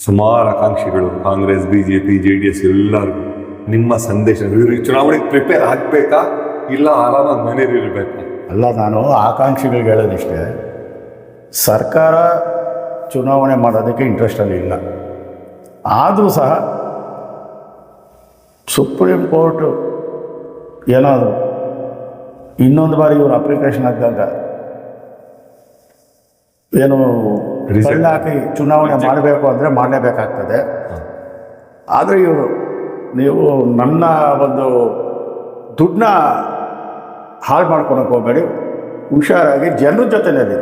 ಸುಮಾರು ಆಕಾಂಕ್ಷಿಗಳು Congress, BJP, JDS ಎಲ್ಲರಿಗೂ ನಿಮ್ಮ ಸಂದೇಶ, ಚುನಾವಣೆಗೆ ಪ್ರಿಪೇರ್ ಆಗ್ಬೇಕಾ ಇಲ್ಲ ಆರಾಮಾಗಿ ಮನೇಲಿ ಇರಬೇಕಾ? ಅಲ್ಲ, ನಾನು ಆಕಾಂಕ್ಷಿಗಳಿಗೆ ಹೇಳೋದಿಷ್ಟೇ, ಸರ್ಕಾರ ಚುನಾವಣೆ ಮಾಡೋದಕ್ಕೆ ಇಂಟ್ರೆಸ್ಟಲ್ಲಿ ಇಲ್ಲ. ಆದರೂ ಸಹ ಸುಪ್ರೀಂ ಕೋರ್ಟು ಏನಾದರೂ ಇನ್ನೊಂದು ಬಾರಿ ಇವರು ಅಪ್ಲಿಕೇಶನ್ ಹಾಕಿದಾಗ ಏನು ರಿಸಲ್ಟ್ ಹಾಕಿ ಚುನಾವಣೆ ಮಾಡಬೇಕು ಅಂದರೆ ಮಾಡಲೇಬೇಕಾಗ್ತದೆ. ಆದರೆ ಇವರು ನೀವು ನನ್ನ ಒಂದು ದುಡ್ಡನ್ನ ಹಾಳು ಮಾಡ್ಕೊಳಕ್ಕೆ ಹೋಗಬೇಡಿ, ಹುಷಾರಾಗಿ ಜನರ ಜೊತೆಯಲ್ಲಿ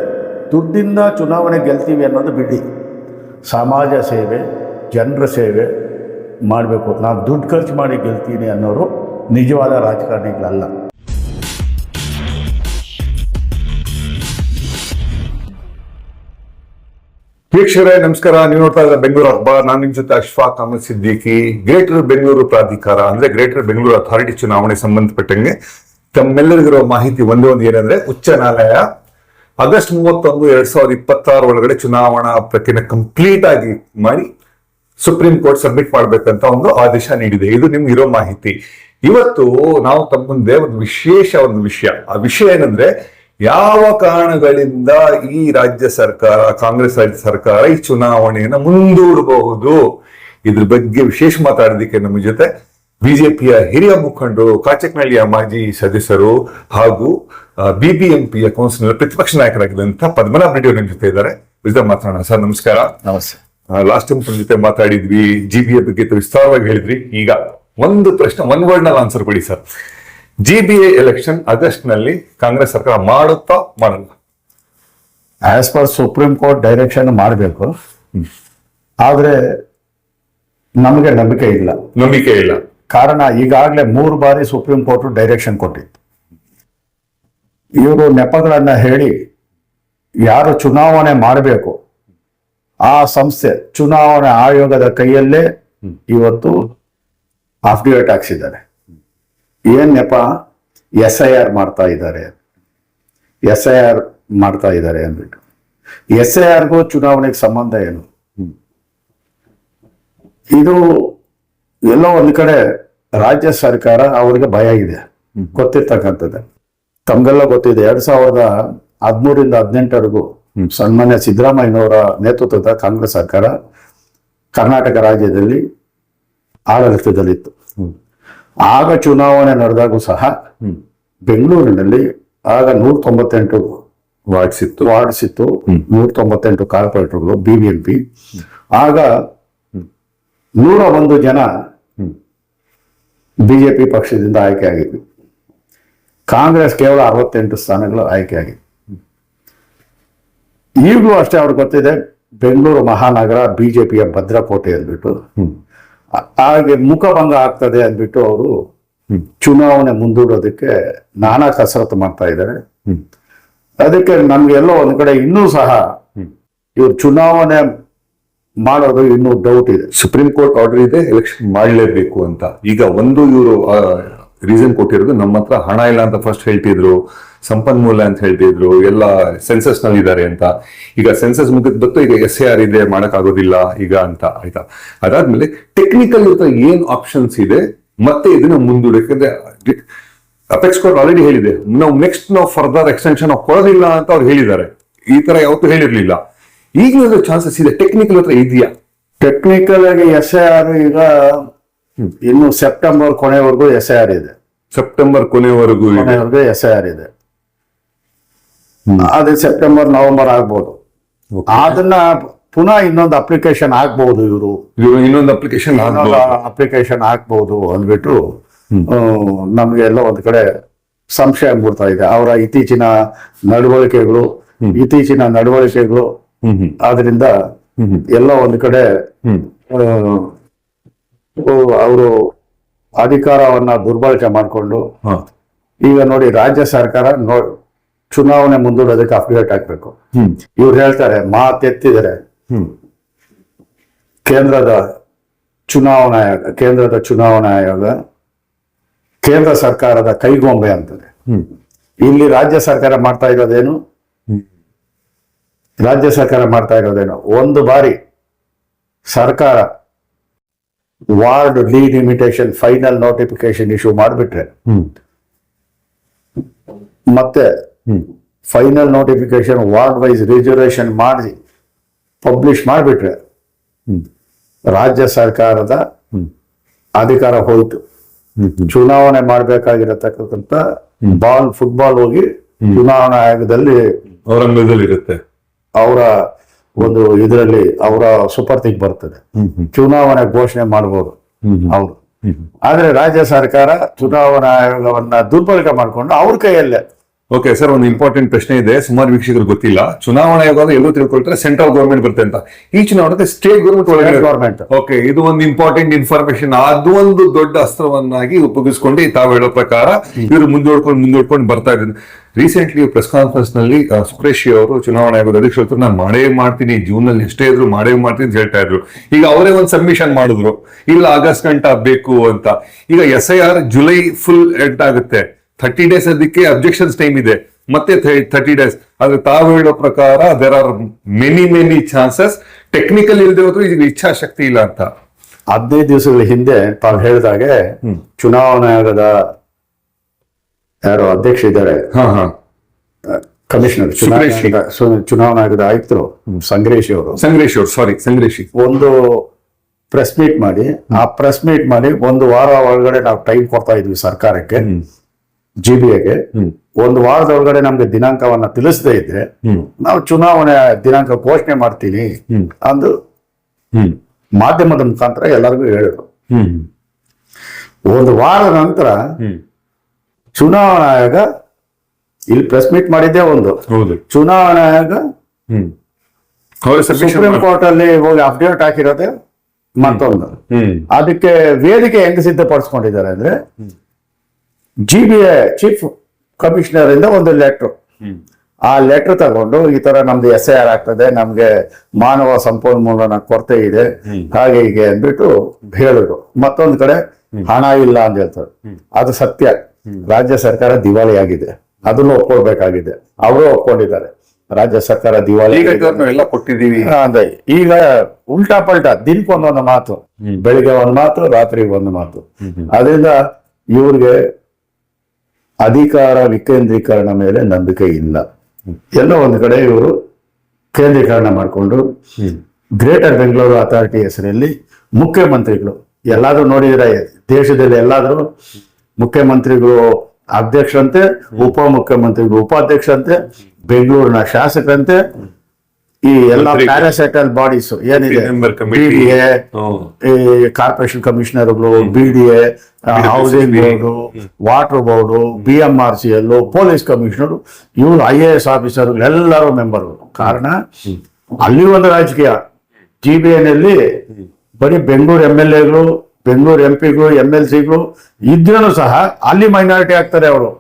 ದುಡ್ಡಿಂದ ಚುನಾವಣೆ ಗೆಲ್ತೀವಿ ಅನ್ನೋದು ಬಿಡಿ. ಸಮಾಜ ಸೇವೆ, ಜನರ ಸೇವೆ ಮಾಡಬೇಕು. ನಾನು ದುಡ್ಡು ಖರ್ಚು ಮಾಡಿ ಗೆಲ್ತೀನಿ ಅನ್ನೋರು ನಿಜವಾದ ರಾಜಕಾರಣಿಗಳಲ್ಲ. ವೀಕ್ಷಕರೇ ನಮಸ್ಕಾರ, ನೀವು ನೋಡ್ತಾ ಇದ್ದಾರೆ ಬೆಂಗಳೂರು ಅಖಬಾರ್. ನಾನು ನಿಮ್ಮ ಜೊತೆ ಅಶ್ಫಾಕ್ ಅಹಮದ್ ಸಿದ್ದಿಕಿ. ಗ್ರೇಟರ್ ಬೆಂಗಳೂರು ಪ್ರಾಧಿಕಾರ ಅಂದ್ರೆ ಗ್ರೇಟರ್ ಬೆಂಗಳೂರು ಅಥಾರಿಟಿ ಚುನಾವಣೆ ಸಂಬಂಧಪಟ್ಟಂಗೆ ತಮ್ಮೆಲ್ಲರಿಗಿರೋ ಮಾಹಿತಿ ಒಂದೇ ಒಂದು ಏನಂದ್ರೆ, ಉಚ್ಚ ನ್ಯಾಯಾಲಯ ಆಗಸ್ಟ್ 31, 2026 ಒಳಗಡೆ ಚುನಾವಣಾ ಪ್ರಕ್ರಿಯೆ ಕಂಪ್ಲೀಟ್ ಆಗಿ ಮಾಡಿ ಸುಪ್ರೀಂ ಕೋರ್ಟ್ ಸಬ್ಮಿಟ್ ಮಾಡ್ಬೇಕಂತ ಒಂದು ಆದೇಶ ನೀಡಿದೆ. ಇದು ನಿಮ್ಗೆ ಇರೋ ಮಾಹಿತಿ. ಇವತ್ತು ನಾವು ತಮ್ಮ ಮುಂದೆ ಒಂದು ವಿಶೇಷ ವಿಷಯ, ಆ ವಿಷಯ ಏನಂದ್ರೆ, ಯಾವ ಕಾರಣಗಳಿಂದ ಈ ರಾಜ್ಯ ಸರ್ಕಾರ, ಕಾಂಗ್ರೆಸ್ ರಾಜ್ಯ ಸರ್ಕಾರ ಈ ಚುನಾವಣೆಯನ್ನು ಮುಂದೂಡಬಹುದು, ಇದ್ರ ಬಗ್ಗೆ ವಿಶೇಷ ಮಾತಾಡೋದಕ್ಕೆ ನಮ್ಮ ಜೊತೆ ಬಿಜೆಪಿಯ ಹಿರಿಯ ಮುಖಂಡರು, ಕಾಚಕ್ನಹಳ್ಳಿಯ ಮಾಜಿ ಸದಸ್ಯರು ಹಾಗೂ BBMPಯ ಕೌನ್ಸಿಲರ್, ಪ್ರತಿಪಕ್ಷ ನಾಯಕರಾಗಿದ್ದಂತ ಪದ್ಮನಾಭ ರೆಡ್ಡಿ ನಮ್ಮ ಜೊತೆ ಇದ್ದಾರೆ. ಮಾತಾಡೋಣ. ಸರ್ ನಮಸ್ಕಾರ. ನಮಸ್ತೆ. ಲಾಸ್ಟ್ ಟೈಮ್ ತಮ್ಮ ಜೊತೆ ಮಾತಾಡಿದ್ವಿ, GBA ಬಗ್ಗೆ ವಿಸ್ತಾರವಾಗಿ ಹೇಳಿದ್ರಿ. ಈಗ ಒಂದು ಪ್ರಶ್ನೆ, ಒನ್ ವರ್ಡ್ ನಲ್ಲಿ ಆನ್ಸರ್ ಕೊಡಿ ಸರ್. GBA ಎಲೆಕ್ಷನ್ ಆಗಸ್ಟ್ ನಲ್ಲಿ ಕಾಂಗ್ರೆಸ್ ಸರ್ಕಾರ ಮಾಡುತ್ತಾ ಮಾಡಲ್ಲ? As per supreme court direction ಮಾಡಬೇಕು, ಆದರೆ ನಮಗೆ ನಂಬಿಕೆ ಇಲ್ಲ. ಕಾರಣ, ಈಗಾಗಲೇ 3 ಬಾರಿ ಸುಪ್ರೀಂ ಕೋರ್ಟ್ ಡೈರೆಕ್ಷನ್ ಕೊಟ್ಟಿತ್ತು. ಇವರು ನೆಪಗಳನ್ನ ಹೇಳಿ ಯಾರು ಚುನಾವಣೆ ಮಾಡಬೇಕು ಆ ಸಂಸ್ಥೆ, ಚುನಾವಣಾ ಆಯೋಗದ ಕೈಯಲ್ಲೇ ಇವತ್ತು ಅಫಿಡವಿಟ್ ಹಾಕ್ಸಿದ್ದಾರೆ. ಏನ್ ನೆಪ? SIR ಮಾಡ್ತಾ ಇದ್ದಾರೆ ಅಂದ್ಬಿಟ್ಟು. SIRಗೂ ಚುನಾವಣೆಗೆ ಸಂಬಂಧ ಏನು? ಇದು ಎಲ್ಲೋ ಒಂದು ಕಡೆ ರಾಜ್ಯ ಸರ್ಕಾರ ಅವರಿಗೆ ಭಯ ಇದೆ, ಗೊತ್ತಿರ್ತಕ್ಕಂಥದ್ದು. ತಮ್ಗೆಲ್ಲ ಗೊತ್ತಿದೆ, 2013ರಿಂದ 2018ವರೆಗೂ ಸನ್ಮಾನ್ಯ ಸಿದ್ದರಾಮಯ್ಯನವರ ನೇತೃತ್ವದ ಕಾಂಗ್ರೆಸ್ ಸರ್ಕಾರ ಕರ್ನಾಟಕ ರಾಜ್ಯದಲ್ಲಿ ಆಡಳಿತದಲ್ಲಿತ್ತು. ಆಗ ಚುನಾವಣೆ ನಡೆದಾಗೂ ಸಹ ಬೆಂಗಳೂರಿನಲ್ಲಿ ಆಗ 198 ವಾರ್ಡ್ಸ್ ಇತ್ತು, 198 ಕಾರ್ಪೊರೇಟರ್ಗಳು BBMP. ಆಗ 101 ಜನ ಬಿಜೆಪಿ ಪಕ್ಷದಿಂದ ಆಯ್ಕೆ ಆಗಿದ್ವಿ. ಕಾಂಗ್ರೆಸ್ ಕೇವಲ 68 ಸ್ಥಾನಗಳು ಆಯ್ಕೆ ಆಗಿದ್ವಿ. ಈಗಲೂ ಅಷ್ಟೇ ಅವ್ರಿಗೆ ಗೊತ್ತಿದೆ, ಬೆಂಗಳೂರು ಮಹಾನಗರ ಬಿಜೆಪಿಯ ಭದ್ರಕೋಟೆ ಅಂದ್ಬಿಟ್ಟು, ಹಾಗೆ ಮುಖಭಂಗ ಆಗ್ತದೆ ಅಂದ್ಬಿಟ್ಟು ಅವರು ಚುನಾವಣೆ ಮುಂದೂಡೋದಕ್ಕೆ ನಾನಾ ಕಸರತ್ತು ಮಾಡ್ತಾ ಇದ್ದಾರೆ. ಅದಕ್ಕೆ ನಮ್ಗೆಲ್ಲೋ ಒಂದ್ ಕಡೆ ಇನ್ನೂ ಸಹ ಇವ್ರು ಚುನಾವಣೆ ಮಾಡೋದು ಇನ್ನೂ ಡೌಟ್ ಇದೆ. ಸುಪ್ರೀಂ ಕೋರ್ಟ್ ಆರ್ಡರ್ ಇದೆ, ಎಲೆಕ್ಷನ್ ಮಾಡಲೇಬೇಕು ಅಂತ. ಈಗ ಇವರು ರೀಸನ್ ಕೊಟ್ಟಿರೋದು, ನಮ್ಮ ಹತ್ರ ಹಣ ಇಲ್ಲ ಅಂತ ಫಸ್ಟ್ ಹೇಳ್ತಿದ್ರು, ಸಂಪನ್ಮೂಲ ಅಂತ ಹೇಳ್ತಿದ್ರು, ಎಲ್ಲ ಸೆನ್ಸಸ್ ನಲ್ಲಿ ಇದ್ದಾರೆ ಅಂತ. ಈಗ ಸೆನ್ಸಸ್ ಮುಗಿದ್ ಬತ್ತು, ಈಗ SIR ಇದೆ, ಮಾಡಕ್ ಆಗೋದಿಲ್ಲ ಈಗ ಅಂತ ಆಯ್ತಾ. ಅದಾದ್ಮೇಲೆ ಟೆಕ್ನಿಕಲ್ ಏನ್ ಆಪ್ಷನ್ಸ್ ಇದೆ, ಮತ್ತೆ ಇದನ್ನ ಮುಂದೂಡಕ್ಕೆ ಅಪೆಕ್ಸ್ ಕೋರ್ಟ್ ಆಲ್ರೆಡಿ ಹೇಳಿದೆ, ನಾವು ಫರ್ದರ್ ಎಕ್ಸ್ಟೆನ್ಷನ್ ಕೊಡೋದಿಲ್ಲ ಅಂತ ಅವ್ರು ಹೇಳಿದ್ದಾರೆ. ಈ ತರ ಯಾವತ್ತೂ ಹೇಳಿರ್ಲಿಲ್ಲ. ಈಗಿನ ಚಾನ್ಸಸ್ ಇದೆ, ಟೆಕ್ನಿಕಲ್ ಹತ್ರ ಇದೆಯಾ? ಟೆಕ್ನಿಕಲ್ ಆಗಿ SIR ಈಗ ಇನ್ನು ಸೆಪ್ಟೆಂಬರ್ ಕೊನೆವರೆಗೂ SIR ಇದೆ. ಸೆಪ್ಟೆಂಬರ್ ಕೊನೆವರೆಗೂ SIR ಇದೆ. ಅದೇ ಸೆಪ್ಟೆಂಬರ್ ನವೆಂಬರ್ ಆಗ್ಬೋದು. ಅದನ್ನ ಪುನಃ ಇನ್ನೊಂದು ಅಪ್ಲಿಕೇಶನ್ ಹಾಕ್ಬಹುದು, ಇವರು ಇನ್ನೊಂದು ಅಪ್ಲಿಕೇಶನ್ ಹಾಕ್ಬಹುದು ಅಂದ್ಬಿಟ್ಟು ನಮ್ಗೆ ಎಲ್ಲ ಒಂದ್ ಕಡೆ ಸಂಶಯ ಮೂಡ್ತಾ ಇದೆ. ಅವರ ಇತ್ತೀಚಿನ ನಡವಳಿಕೆಗಳು ಆದ್ರಿಂದ ಎಲ್ಲ ಒಂದ್ ಕಡೆ ಅವರು ಅಧಿಕಾರವನ್ನ ದುರ್ಬಳಕೆ ಮಾಡಿಕೊಂಡು, ಈಗ ನೋಡಿ ರಾಜ್ಯ ಸರ್ಕಾರ ಚುನಾವಣೆ ಮುಂದೂಡೋದಕ್ಕೆ ಅಫಿಡವಿಟ್ ಹಾಕ್ಬೇಕು. ಇವ್ರು ಹೇಳ್ತಾರೆ, ಮಾತೆತ್ತಿದ್ದಾರೆ, ಕೇಂದ್ರದ ಚುನಾವಣಾ ಆಯೋಗ ಕೇಂದ್ರ ಸರ್ಕಾರದ ಕೈಗೊಂಬೆ ಅಂತದೆ. ಇಲ್ಲಿ ರಾಜ್ಯ ಸರ್ಕಾರ ಮಾಡ್ತಾ ಇರೋದೇನು? ಒಂದು ಬಾರಿ ಸರ್ಕಾರ ward delimitation final notification issue ಮಾಡಿಬಿಟ್ರೆ ಮತ್ತೆ final notification ward wise reservation ಮಾಡಿ ಪಬ್ಲಿಷ್ ಮಾಡಿಬಿಟ್ರೆ ರಾಜ್ಯ ಸರ್ಕಾರದ ಅಧಿಕಾರ ಹೋಯ್ತು. ಚುನಾವಣೆ ಮಾಡಬೇಕಾಗಿರತಕ್ಕಂಥ ಫುಟ್ಬಾಲ್ ಹೋಗಿ ಚುನಾವಣಾ ಆಯೋಗದಲ್ಲಿ ಔರಂಗದಲ್ಲಿ ಇರುತ್ತೆ, ಅವರ ಒಂದು ಇದರಲ್ಲಿ ಅವರ ಸುಪರ್ತಿಗೆ ಬರ್ತದೆ. ಚುನಾವಣೆ ಘೋಷಣೆ ಮಾಡ್ಬೋದು ಅವರು. ಆದ್ರೆ ರಾಜ್ಯ ಸರ್ಕಾರ ಚುನಾವಣಾ ಆಯೋಗವನ್ನ ದುರ್ಬಳಕೆ ಮಾಡ್ಕೊಂಡು ಅವ್ರ ಕೈಯಲ್ಲೇ. ಓಕೆ ಸರ್, ಒಂದು ಇಂಪಾರ್ಟೆಂಟ್ ಪ್ರಶ್ನೆ ಇದೆ, ಸುಮಾರು ವೀಕ್ಷಕರು ಗೊತ್ತಿಲ್ಲ. ಚುನಾವಣಾ ಆಯೋಗ ಎಲ್ಲರೂ ತಿಳ್ಕೊಳ್ತಾರೆ ಸೆಂಟ್ರಲ್ ಗೌರ್ಮೆಂಟ್ ಬರುತ್ತೆ ಅಂತ. ಈ ಚುನಾವಣೆ ಸ್ಟೇಟ್ ಗೌರ್ಮೆಂಟ್. ಓಕೆ, ಇದು ಒಂದು ಇಂಪಾರ್ಟೆಂಟ್ ಇನ್ಫಾರ್ಮೇಶನ್. ಅದು ಒಂದು ದೊಡ್ಡ ಅಸ್ತ್ರವನ್ನಾಗಿ ಉಪಯೋಗಿಸ್ಕೊಂಡು ತಾವು ಹೇಳೋ ಪ್ರಕಾರ ಇವರು ಮುಂದೋಡ್ಕೊಂಡು ಬರ್ತಾ ಇದ್ದಾರೆ. ರೀಸೆಂಟ್ಲಿ ಪ್ರೆಸ್ ಕಾನ್ಫರೆನ್ಸ್ ನಲ್ಲಿ ಸುರೇಶ್ ಅವರು ಚುನಾವಣಾ ಆಯೋಗದ ಅಧ್ಯಕ್ಷರು ನಾನು ಮಾಡೇ ಮಾಡ್ತೀನಿ, ಜೂನ್ ನಲ್ಲಿ ಎಷ್ಟೇ ಇದ್ರು ಮಾಡೇ ಮಾಡ್ತೀನಿ ಅಂತ ಹೇಳ್ತಾ ಇದ್ರು. ಈಗ ಅವರೇ ಒಂದು ಸಬ್ಮಿಷನ್ ಮಾಡಿದ್ರು, ಇಲ್ಲ ಆಗಸ್ಟ್ ಗಂಟ ಬೇಕು ಅಂತ. ಈಗ SIR ಜುಲೈ ಫುಲ್ ಎಂಡ್ ಆಗುತ್ತೆ, 30 days ಅದಕ್ಕೆ ಅಬ್ಜೆಕ್ಷನ್ಸ್ ಟೈಮ್ ಇದೆ, ಮತ್ತೆ 30 days. ಆದ್ರೆ ತಾವು ಹೇಳೋ ಪ್ರಕಾರ there are many chances. Technical ಇಲ್ಲದೆ ಹೋದ್ರು ಈಗ ಇಚ್ಛಾಶಕ್ತಿ ಇಲ್ಲ ಅಂತ. 15 ದಿವಸಗಳ ಹಿಂದೆ ತಾವು ಹೇಳಿದಾಗೆ ಚುನಾವಣಾ ಆಯೋಗದ ಯಾರು ಅಧ್ಯಕ್ಷ ಇದ್ದಾರೆ, ಕಮಿಷನರ್ ಚುನಾವಣಾ ಆಯೋಗದ ಆಯುಕ್ತರು ಸಂಗ್ರೇಶಿ ಒಂದು ಪ್ರೆಸ್ ಮೀಟ್ ಮಾಡಿ, ಆ ಪ್ರೆಸ್ ಮೀಟ್ ಮಾಡಿ ಒಂದು ವಾರ ಒಳಗಡೆ ನಾವು ಟೈಮ್ ಕೊಡ್ತಾ ಇದ್ವಿ ಸರ್ಕಾರಕ್ಕೆ, GBAಗೆ. ಒಂದು ವಾರದ ಒಳಗಡೆ ನಮ್ಗೆ ದಿನಾಂಕವನ್ನ ತಿಳಿಸದೇ ಇದ್ರೆ ನಾವು ಚುನಾವಣೆ ದಿನಾಂಕ ಘೋಷಣೆ ಮಾಡ್ತೀವಿ ಅಂದು ಮಾಧ್ಯಮದ ಮುಖಾಂತರ ಎಲ್ಲರಿಗೂ ಹೇಳಿದ್ರು. ಒಂದು ವಾರದ ನಂತರ ಚುನಾವಣಾ ಆಯೋಗ ಇಲ್ಲಿ ಪ್ರೆಸ್ ಮೀಟ್ ಮಾಡಿದ್ದೆ ಒಂದು, ಚುನಾವಣಾ ಆಯೋಗ ಸುಪ್ರೀಂ ಕೋರ್ಟ್ ಅಲ್ಲಿ ಹೋಗಿ ಅಪ್ಡೇಟ್ ಹಾಕಿರೋದೆ ಮತ್ತೊಂದು. ಅದಕ್ಕೆ ವೇದಿಕೆ ಹೆಂಗ್ ಸಿದ್ಧಪಡಿಸ್ಕೊಂಡಿದ್ದಾರೆ ಅಂದ್ರೆ GBA ಚೀಫ್ ಕಮಿಷನರ್ ಇಂದ ಒಂದು ಲೆಟರ್, ಆ ಲೆಟರ್ ತಗೊಂಡು ಈ ತರ ನಮ್ದು SIR ಆಗ್ತದೆ, ನಮ್ಗೆ ಮಾನವ ಸಂಪನ್ಮೂಲನ ಕೊರತೆ ಇದೆ, ಹಾಗೆ ಹೀಗೆ ಅಂದ್ಬಿಟ್ಟು ಹೇಳಿದ್ರು. ಮತ್ತೊಂದು ಕಡೆ ಹಣ ಇಲ್ಲ ಅಂತ ಹೇಳ್ತಾರೆ. ಅದು ಸತ್ಯ, ರಾಜ್ಯ ಸರ್ಕಾರ ದಿವಾಳಿ ಆಗಿದೆ, ಅದನ್ನು ಒಪ್ಕೊಳ್ಬೇಕಾಗಿದೆ. ಅವರು ಒಪ್ಕೊಂಡಿದ್ದಾರೆ, ರಾಜ್ಯ ಸರ್ಕಾರ ದಿವಾಳಿ ಎಲ್ಲ ಕೊಟ್ಟಿದ್ದೀವಿ ಅಂದ್ರೆ. ಈಗ ಉಲ್ಟಾ ಪಲ್ಟಾ ದಿನಕ್ಕೊಂದೊಂದು ಮಾತು, ಬೆಳಿಗ್ಗೆ ಒಂದು ಮಾತು, ರಾತ್ರಿ ಒಂದು ಮಾತು. ಅದರಿಂದ ಇವ್ರಿಗೆ ಅಧಿಕಾರ ವಿಕೇಂದ್ರೀಕರಣ ಮೇಲೆ ನಂಬಿಕೆ ಇಲ್ಲ. ಎಲ್ಲ ಒಂದು ಕಡೆ ಇವರು ಕೇಂದ್ರೀಕರಣ ಮಾಡಿಕೊಂಡು ಗ್ರೇಟರ್ ಬೆಂಗಳೂರು ಅಥಾರಿಟಿ ಹೆಸರಲ್ಲಿ ಮುಖ್ಯಮಂತ್ರಿಗಳು ಎಲ್ಲಾದ್ರೂ ನೋಡಿದ್ರೆ ದೇಶದಲ್ಲಿ ಎಲ್ಲಾದ್ರೂ ಮುಖ್ಯಮಂತ್ರಿಗಳು ಅಧ್ಯಕ್ಷರಂತೆ, ಉಪಮುಖ್ಯಮಂತ್ರಿಗಳು ಉಪಾಧ್ಯಕ್ಷರಂತೆ, ಬೆಂಗಳೂರಿನ ಶಾಸಕರಂತೆ, ಈ ಎಲ್ಲ ಪ್ಯಾರಾಸೆಟಲ್ ಬಾಡೀಸ್ ಏನಿದೆ, BDA, ಕಾರ್ಪೊರೇಷನ್ ಕಮಿಷನರ್ಗಳು, BDA, housing board, water board, BMRCL, police commissioner, ಇವರು IAS ಆಫೀಸರ್ ಎಲ್ಲರೂ ಮೆಂಬರ್ಗಳು. ಕಾರಣ ಅಲ್ಲಿ ಒಂದು ರಾಜಕೀಯ. GBA ನಲ್ಲಿ ಬರೀ ಬೆಂಗಳೂರು MLAಗಳು, ಬೆಂಗಳೂರು MP ಗಳು, MLCಗಳು ಇದ್ರೂ ಸಹ ಅಲ್ಲಿ ಮೈನಾರಿಟಿ ಆಗ್ತಾರೆ ಅವರು.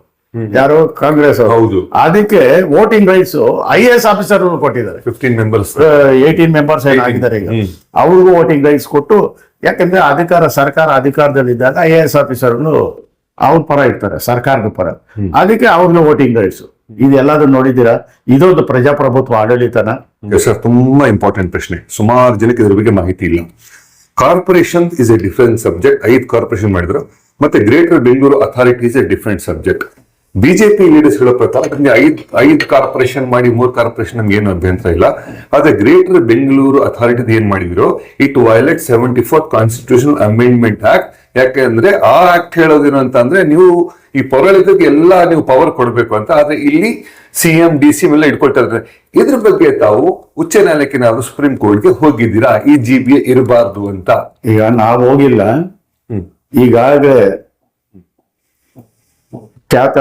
ಯಾರು? ಕಾಂಗ್ರೆಸ್. ಹೌದು. ಅದಕ್ಕೆ ವೋಟಿಂಗ್ ರೈಟ್ಸ್ IAS ಆಫೀಸರ್ ಕೊಟ್ಟಿದ್ದಾರೆ. 18 ಮೆಂಬರ್ಸ್ ಏನಾಗಿದ್ದಾರೆ ಈಗ, ಅವ್ರಿಗೂ ವೋಟಿಂಗ್ ರೈಟ್ಸ್ ಕೊಟ್ಟು. ಯಾಕಂದ್ರೆ ಸರ್ಕಾರ ಅಧಿಕಾರದಲ್ಲಿದ್ದಾಗ IAS ಆಫೀಸರ್ಗಳು ಅವ್ರ ಪರ ಇರ್ತಾರೆ, ಸರ್ಕಾರದ ಪರ. ಅದಕ್ಕೆ ಅವ್ರಿಗೆ ವೋಟಿಂಗ್ ರೈಟ್ಸ್. ಇದೆಲ್ಲದನ್ನು ನೋಡಿದ್ದೀರಾ? ಇದೊಂದು ಪ್ರಜಾಪ್ರಭುತ್ವ ಆಡಳಿತನ. ಸರ್, ತುಂಬಾ ಇಂಪಾರ್ಟೆಂಟ್ ಪ್ರಶ್ನೆ, ಸುಮಾರು ಜನಕ್ಕೆ ಇದ್ರ ಬಗ್ಗೆ ಮಾಹಿತಿ ಇಲ್ಲ. Corporation is A different subject. 5 corporation ಮಾಡಿದ್ರು, ಮತ್ತೆ greater Bengaluru authority is A different subject. BJP leaders ಹೇಳೋ ಪ್ರಕಾರ ನಮ್ಗೆ 5 ಕಾರ್ಪೊರೇಷನ್ ಮಾಡಿ 3 ಕಾರ್ಪೊರೇಷನ್ ನಮ್ಗೆ ಏನು ಅಭ್ಯಂತರ ಇಲ್ಲ. ಆದ್ರೆ ಗ್ರೇಟರ್ ಬೆಂಗಳೂರು ಅಥಾರಿಟಿ ಏನ್ ಮಾಡಿದ್ರು, it violate 74th constitutional amendment act. ಯಾಕೆಂದ್ರೆ ಆ ಆಕ್ಟ್ ಹೇಳೋದೇನು ಅಂತ ಅಂದ್ರೆ, ನೀವು ಈ ಪೌರಾಳಿತಕ್ಕೆ ಎಲ್ಲ ನೀವು ಪವರ್ ಕೊಡ್ಬೇಕು ಅಂತ. ಆದ್ರೆ ಇಲ್ಲಿ CM DC ಎಲ್ಲ ಇಟ್ಕೊಳ್ತಾ ಇದ್ದಾರೆ. ಇದ್ರ ಬಗ್ಗೆ ತಾವು ಉಚ್ಚ ನ್ಯಾಯಾಲಯಕ್ಕೆ ನಾವು ಸುಪ್ರೀಂ ಕೋರ್ಟ್ಗೆ ಹೋಗಿದ್ದೀರಾ ಈ GBA ಇರಬಾರ್ದು ಅಂತ? ಈಗ ನಾವು ಹೋಗಿಲ್ಲ. ಈಗಾಗಲೇ ಖ್ಯಾತ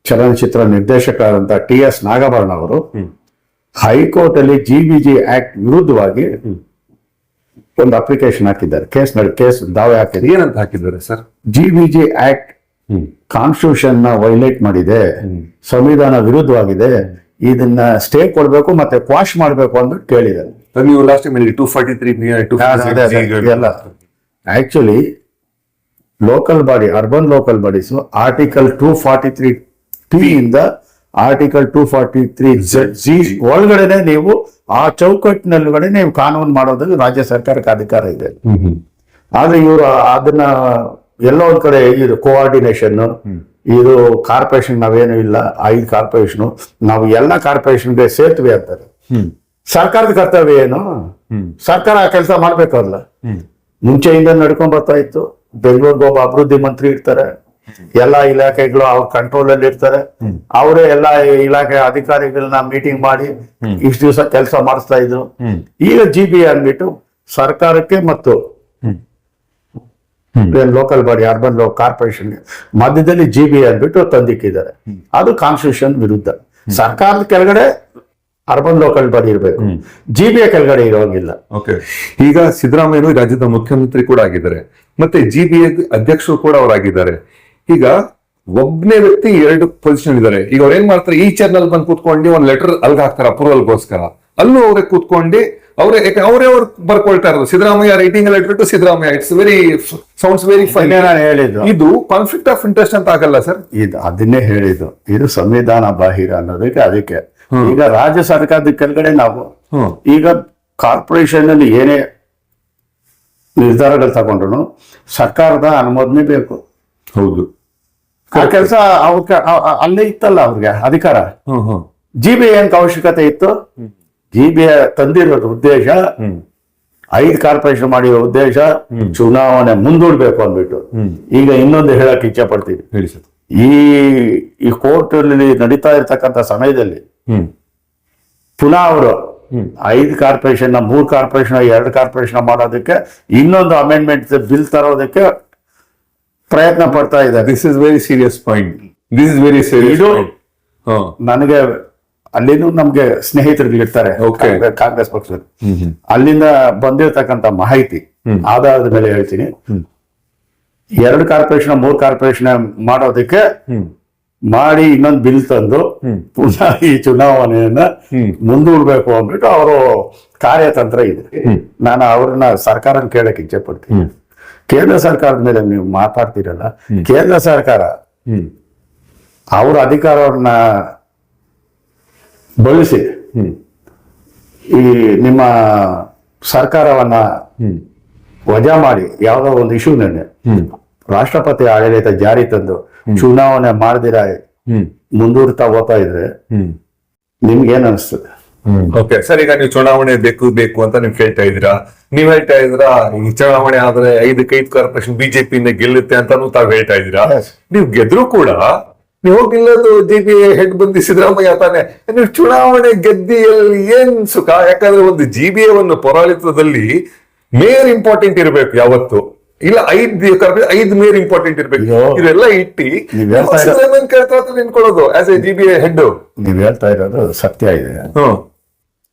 ಚಲನಚಿತ್ರ ನಿರ್ದೇಶಕರಾದಂತ TS ನಾಗಭರಣ ಅವರು ಹೈಕೋರ್ಟ್ ಅಲ್ಲಿ GBG ಆಕ್ಟ್ ವಿರುದ್ಧವಾಗಿ ಒಂದು ಅಪ್ಲಿಕೇಶನ್ ಹಾಕಿದ್ದಾರೆ. ಕೇಸ್ ದಾವೆ ಹಾಕಿದ್ದಾರೆ. ಏನಂತ ಹಾಕಿದ್ದಾರೆ ಸರ್? GBG ಆಕ್ಟ್ ಕಾನ್ಸ್ಟಿಟ್ಯೂಷನ್ ನ ವೈಲೇಟ್ ಮಾಡಿದೆ, ಸಂವಿಧಾನ ವಿರುದ್ಧವಾಗಿದೆ, ಇದನ್ನ ಸ್ಟೇ ಕೊಡ್ಬೇಕು ಮತ್ತೆ ಕ್ವಾಶ್ ಮಾಡ್ಬೇಕು ಅಂತ ಕೇಳಿದ್ದಾರೆ. ನೀವು ಲಾಸ್ಟ್ ಟೈಮ್ 243 ಎಲ್ಲ actually local body, urban local bodies article 243T ಇಂದ ಆರ್ಟಿಕಲ್ 243Z ಒಳಗಡೆನೆ ನೀವು ಆ ಚೌಕಟ್ಟಿನೊಳಗಡೆ ನೀವು ಕಾನೂನು ಮಾಡೋದಕ್ಕೆ ರಾಜ್ಯ ಸರ್ಕಾರಕ್ಕೆ ಅಧಿಕಾರ ಇದೆ. ಆದ್ರೆ ಇವರು ಅದನ್ನ ಎಲ್ಲೋ ಒಂದ್ ಕಡೆ ಇದು ಕೋಆರ್ಡಿನೇಷನ್, ಇದು ಕಾರ್ಪೊರೇಷನ್ ನಾವೇನು ಇಲ್ಲ, 5 ಕಾರ್ಪೊರೇಷನ್ ನಾವು ಎಲ್ಲ ಕಾರ್ಪೊರೇಷನ್ಗೆ ಸೇರ್ತೀವಿ ಅಂತಾರೆ. ಸರ್ಕಾರದ ಕರ್ತವ್ಯ ಏನು? ಸರ್ಕಾರ ಆ ಕೆಲಸ ಮಾಡ್ಬೇಕಲ್ಲ. ಮುಂಚೆಯಿಂದ ನಡ್ಕೊಂಡ್ ಬರ್ತಾ ಇತ್ತು. ಬೆಂಗಳೂರಿಗೆ ಒಬ್ಬ ಅಭಿವೃದ್ಧಿ ಮಂತ್ರಿ ಇರ್ತಾರೆ, ಎಲ್ಲಾ ಇಲಾಖೆಗಳು ಅವ್ರ ಕಂಟ್ರೋಲ್ ಅಲ್ಲಿ ಇರ್ತಾರೆ. ಅವರೇ ಎಲ್ಲಾ ಇಲಾಖೆ ಅಧಿಕಾರಿಗಳನ್ನ ಮೀಟಿಂಗ್ ಮಾಡಿ ಇಷ್ಟು ದಿವಸ ಕೆಲಸ ಮಾಡಿಸ್ತಾ ಇದ್ರು. ಈಗ GB ಅಂದ್ಬಿಟ್ಟು ಸರ್ಕಾರಕ್ಕೆ ಮತ್ತು ಲೋಕಲ್ ಬಾಡಿ ಅರ್ಬನ್ ಕಾರ್ಪೊರೇಷನ್ ಮಧ್ಯದಲ್ಲಿ GB ಅಂದ್ಬಿಟ್ಟು ತಂದಿಕ್ಕಿದ್ದಾರೆ. ಅದು ಕಾನ್ಸ್ಟಿಟ್ಯೂಷನ್ ವಿರುದ್ಧ. ಸರ್ಕಾರದ ಕೆಳಗಡೆ ಅರ್ಬನ್ ಲೋಕಲ್ ಬಾಡಿ ಇರಬೇಕು, GB ಕೆಳಗಡೆ ಇರೋಂಗಿಲ್ಲ. ಓಕೆ, ಈಗ ಸಿದ್ದರಾಮಯ್ಯ ರಾಜ್ಯದ ಮುಖ್ಯಮಂತ್ರಿ ಕೂಡ ಆಗಿದ್ದಾರೆ, ಮತ್ತೆ GB ಅಧ್ಯಕ್ಷರು ಕೂಡ ಅವರಾಗಿದ್ದಾರೆ. ಈಗ ಒಬ್ಬನೇ ವ್ಯಕ್ತಿ 2 ಪೊಸಿಷನ್ ಇದ್ದಾರೆ. ಈಗ ಅವ್ರು ಏನ್ ಮಾಡ್ತಾರೆ, ಈ ಚಾನಲ್ ಬಂದು ಕೂತ್ಕೊಂಡು ಒಂದ್ ಲೆಟರ್ ಅಲ್ಗ ಹಾಕ್ತಾರೆ ಅಪ್ರೂವಲ್ಗೋಸ್ಕರ. ಅಲ್ಲೂ ಅವರೇ ಕೂತ್ಕೊಂಡು ಅವರೇ ಬರ್ಕೊಳ್ತಾ ಇರೋದು Siddaramaiah writing letter to Siddaramaiah. It's very sounds very fine. ನಾನು ಹೇಳಿದ್ದು ಇದು ಕಾನ್ಫ್ಲಿಕ್ಟ್ ಆಫ್ ಇಂಟ್ರೆಸ್ಟ್ ಅಂತ ಆಗಲ್ಲ ಸರ್? ಇದು ಅದನ್ನೇ ಹೇಳಿದ್ದು, ಇದು ಸಂವಿಧಾನ ಬಾಹಿರ ಅನ್ನೋದಕ್ಕೆ. ಅದಕ್ಕೆ ಈಗ ರಾಜ್ಯ ಸರ್ಕಾರದ ಕೆಳಗಡೆ ನಾವು ಈಗ ಕಾರ್ಪೊರೇಷನ್ ಅಲ್ಲಿ ಏನೇ ನಿರ್ಧಾರಗಳು ತಗೊಂಡ್ರು ಸರ್ಕಾರದ ಅನುಮೋದನೆ ಬೇಕು. ಹೌದು, ಆ ಕೆಲಸ ಅಲ್ಲೇ ಇತ್ತಲ್ಲ ಅವ್ರಿಗೆ ಅಧಿಕಾರ. GB ಏನ್ ಅವಶ್ಯಕತೆ ಇತ್ತು? GB ತಂದಿರೋದು ಉದ್ದೇಶ 5 ಕಾರ್ಪೊರೇಷನ್ ಮಾಡಿರೋ ಉದ್ದೇಶ ಚುನಾವಣೆ ಮುಂದೂಡ್ಬೇಕು ಅಂದ್ಬಿಟ್ಟು. ಈಗ ಇನ್ನೊಂದು ಹೇಳಕ್ ಇಚ್ಛೆ ಪಡ್ತೀವಿ. ಈ ಕೋರ್ಟ್ ಅಲ್ಲಿ ನಡೀತಾ ಇರ್ತಕ್ಕಂಥ ಸಮಯದಲ್ಲಿ ಪುನಃ ಅವರು 5 ಕಾರ್ಪೊರೇಷನ್ 3 ಕಾರ್ಪೊರೇಷನ್ 2 ಕಾರ್ಪೊರೇಷನ್ ಮಾಡೋದಕ್ಕೆ ಇನ್ನೊಂದು ಅಮೆಂಡ್ಮೆಂಟ್ ಬಿಲ್ ತರೋದಕ್ಕೆ ಪ್ರಯತ್ನ ಪಡ್ತಾ ಇದ್ದಾರೆ. This is very serious point. This is very serious. ನನಗೆ ಅಲ್ಲಿನೂ ನಮ್ಗೆ ಸ್ನೇಹಿತರು ಇರ್ತಾರೆ ಕಾಂಗ್ರೆಸ್ ಪಕ್ಷದಲ್ಲಿ. ಅಲ್ಲಿಂದ ಬಂದಿರತಕ್ಕಂತ ಮಾಹಿತಿ ಆಧಾರದ ಮೇಲೆ ಹೇಳ್ತೀನಿ. 2 ಕಾರ್ಪೊರೇಷನ್ 3 ಕಾರ್ಪೊರೇಷನ್ ಮಾಡೋದಕ್ಕೆ ಮಾಡಿ ಇನ್ನೊಂದು ಬಿಲ್ ತಂದು ಪುನಃ ಈ ಚುನಾವಣೆಯನ್ನ ಮುಂದೂಡ್ಬೇಕು ಅಂದ್ಬಿಟ್ಟು ಅವರು ಕಾರ್ಯತಂತ್ರ ಇದೆ. ನಾನು ಅವ್ರನ್ನ ಸರ್ಕಾರ ಕೇಳಕ್ ಇಚ್ಛೆ ಪಡ್ತೀನಿ. ಕೇಂದ್ರ ಸರ್ಕಾರದ ಮೇಲೆ ನೀವು ಮಾತಾಡ್ತೀರಲ್ಲ, ಕೇಂದ್ರ ಸರ್ಕಾರ ಅವ್ರ ಅಧಿಕಾರವನ್ನ ಬಳಸಿ ಈ ನಿಮ್ಮ ಸರ್ಕಾರವನ್ನ ವಜಾ ಮಾಡಿ ಯಾವ್ದೋ ಒಂದು ಇಶ್ಯೂನಲ್ಲಿ ರಾಷ್ಟ್ರಪತಿ ಆಡಳಿತ ಜಾರಿ ತಂದು ಚುನಾವಣೆ ಮಾಡದಿರ ಮುಂದೂಡ್ತಾ ಹೋಗ್ತಾ ಇದ್ರೆ ನಿಮ್ಗೆ ಏನ್ ಅನಿಸ್ತದೆ? ಓಕೆ ಸರ್, ಈಗ ನೀವು ಚುನಾವಣೆ ಬೇಕು ಅಂತ ನೀವು ಹೇಳ್ತಾ ಇದ್ದೀರಾ. ನೀವ್ ಹೇಳ್ತಾ ಇದ್ದೀರಾ ಈ ಚುನಾವಣೆ ಆದ್ರೆ 5 ಕಾರ್ಪೊರೇಷನ್ ಬಿಜೆಪಿಯಿಂದ ಗೆಲ್ಲುತ್ತೆ ಅಂತಾನು ತಾವ್ ಹೇಳ್ತಾ ಇದ್ದೀರಾ. ನೀವು ಗೆದ್ರು ಕೂಡ ನೀವು ಹೋಗಿಲ್ಲದು GB ಹೆಡ್ ಬಂದು ಸಿದ್ದರಾಮಯ್ಯ ತಾನೆ. ನೀವು ಚುನಾವಣೆ ಗೆದ್ದಿಯಲ್ಲಿ ಏನ್ ಸುಖ? ಯಾಕಂದ್ರೆ ಒಂದು GB ಒಂದು ಪೌರಾಳಿತದಲ್ಲಿ ಮೇಯರ್ ಇಂಪಾರ್ಟೆಂಟ್ ಇರಬೇಕು ಯಾವತ್ತು, ಇಲ್ಲ 5 ಮೇಯರ್ ಇಂಪಾರ್ಟೆಂಟ್ ಇರ್ಬೇಕು. ಇದೆಲ್ಲ ಇಟ್ಟಿ ನಿನ್ಕೊಳ್ಳೋದು ಆಸ್ ಎ GB ಹೆಡ್. ನೀವ್ ಹೇಳ್ತಾ ಇರೋದು ಸತ್ಯ ಇದೆ.